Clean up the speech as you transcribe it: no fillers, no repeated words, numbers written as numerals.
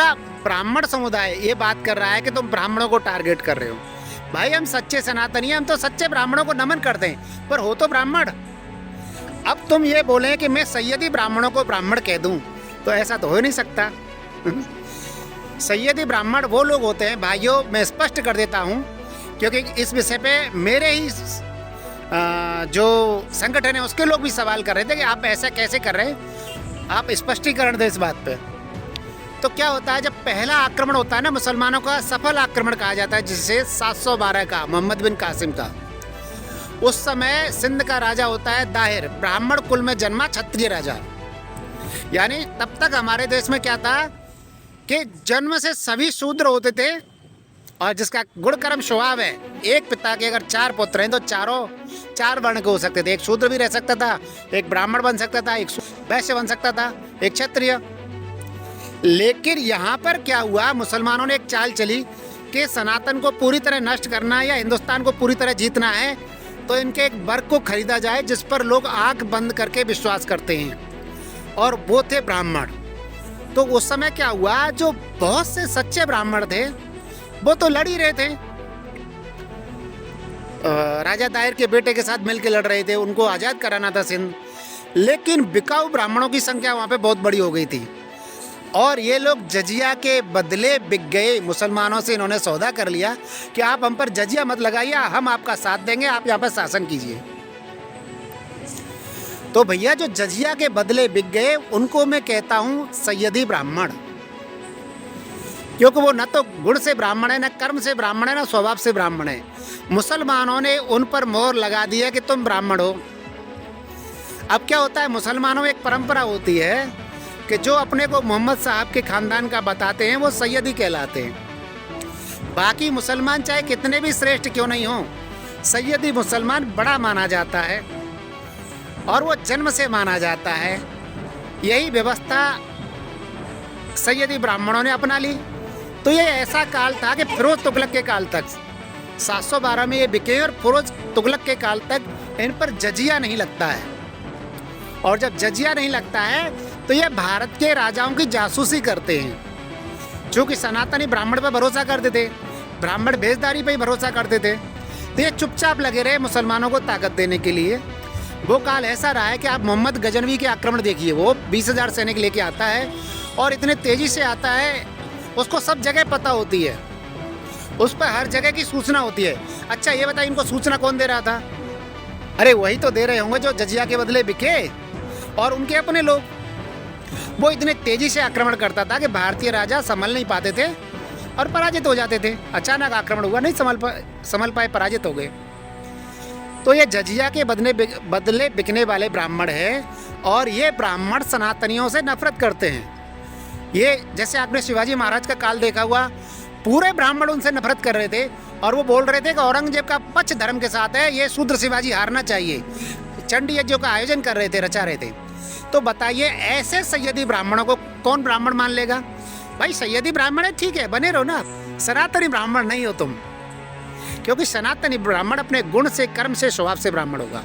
पूरा ब्राह्मण समुदाय ये बात कर रहा है कि तुम ब्राह्मणों को टारगेट कर रहे हो। भाई हम सच्चे सनातनी हैं, हम तो सच्चे ब्राह्मणों को नमन करते हैं, पर हो तो ब्राह्मण। अब तुम ये बोले कि मैं सैयदी ब्राह्मणों को ब्राह्मण कह दूं, तो ऐसा तो हो ही नहीं सकता। सैयदी ब्राह्मण वो लोग होते हैं भाइयों, मैं स्पष्ट कर देता हूँ, क्योंकि इस विषय पे मेरे ही जो संगठन है उसके लोग भी सवाल कर रहे थे कि आप ऐसा कैसे कर रहे हैं, आप स्पष्टीकरण दें इस बात पे। तो क्या होता है, जब पहला आक्रमण होता है ना मुसलमानों का, सफल आक्रमण कहा जाता है जिसे 712 का, मोहम्मद बिन कासिम का, उस समय सिंध का राजा होता है दाहिर, ब्राह्मण कुल में जन्मा क्षत्रिय राजा। यानी तब तक हमारे देश में क्या था कि जन्म से सभी शूद्र होते थे, और जिसका गुण कर्म स्वभाव है, एक पिता के अगर 4 पुत्र हैं तो चारों 4 वर्ण के हो सकते थे। एक शूद्र भी रह सकता था, एक ब्राह्मण बन सकता था, एक वैश्य बन सकता था, एक क्षत्रिय। लेकिन यहाँ पर क्या हुआ, मुसलमानों ने एक चाल चली कि सनातन को पूरी तरह नष्ट करना है या हिंदुस्तान को पूरी तरह जीतना है, तो इनके एक वर्ग को खरीदा जाए जिस पर लोग आंख बंद करके विश्वास करते हैं, और वो थे ब्राह्मण। तो उस समय क्या हुआ, जो बहुत से सच्चे ब्राह्मण थे वो तो लड़ ही रहे थे, राजा दाहिर के बेटे के साथ मिलकर लड़ रहे थे, उनको आज़ाद कराना था सिंध। लेकिन बिकाऊ ब्राह्मणों की संख्या वहाँ पे बहुत बड़ी हो गई थी, और ये लोग जजिया के बदले बिक गए। मुसलमानों से इन्होंने सौदा कर लिया कि आप हम पर जजिया मत लगाइए, हम आपका साथ देंगे, आप यहाँ पर शासन कीजिए। तो भैया जो जजिया के बदले बिक गए उनको मैं कहता हूँ सैयदी ब्राह्मण, क्योंकि वो न तो गुण से ब्राह्मण है, न कर्म से ब्राह्मण है, न स्वभाव से ब्राह्मण है। मुसलमानों ने उन पर मोहर लगा दी है कि तुम ब्राह्मण हो। अब क्या होता है, मुसलमानों में एक परंपरा होती है कि जो अपने को मोहम्मद साहब के खानदान का बताते हैं वो सैयदी कहलाते हैं। बाकी मुसलमान चाहे कितने भी श्रेष्ठ क्यों नहीं हो, सैयदी मुसलमान बड़ा माना जाता है, और वो जन्म से माना जाता है। यही व्यवस्था सैयदी ब्राह्मणों ने अपना ली। तो ये ऐसा काल था कि फिरोज तुगलक के काल तक, 712 में ये बिके, और फिरोज तुगलक के काल तक इन पर जजिया नहीं लगता है। और जब जजिया नहीं लगता है तो ये भारत के राजाओं की जासूसी करते हैं, चूँकि सनातनी ब्राह्मण पर भरोसा करते थे, ब्राह्मण भेजदारी पर ही भरोसा करते थे, तो ये चुपचाप लगे रहे मुसलमानों को ताकत देने के लिए। वो काल ऐसा रहा है कि आप मोहम्मद गजनवी के आक्रमण देखिए, वो 20,000 सैनिक लेके आता है, और इतने तेज़ी से आता है, उसको सब जगह पता होती है, उस पर हर जगह की सूचना होती है। अच्छा ये बताइए, इनको सूचना कौन दे रहा था? अरे वही तो दे रहे होंगे जो जजिया के बदले बिके, और उनके अपने लोग। वो इतने तेज़ी से आक्रमण करता था कि भारतीय राजा संभल नहीं पाते थे और पराजित हो जाते थे। अचानक आक्रमण हुआ, नहीं संभल पाए, पराजित हो गए। तो ये जजिया के बदले बिकने वाले ब्राह्मण है, और ये ब्राह्मण सनातनियों से नफरत करते हैं। ये जैसे आपने शिवाजी महाराज का काल देखा हुआ, पूरे ब्राह्मण उनसे नफरत कर रहे थे, और वो बोल रहे थे कि औरंगजेब का पक्ष धर्म के साथ है, ये शूद्र शिवाजी हारना चाहिए। चंडी यज्ञों का आयोजन कर रहे थे, रचा रहे थे। तो बताइए ऐसे सैयदी ब्राह्मणों को कौन ब्राह्मण मान लेगा? भाई सैयदी ब्राह्मण है, ठीक है, बने रहो ना, सनातनी ब्राह्मण नहीं हो तुम, क्योंकि सनातनी ब्राह्मण अपने गुण से, कर्म से, स्वभाव से ब्राह्मण होगा।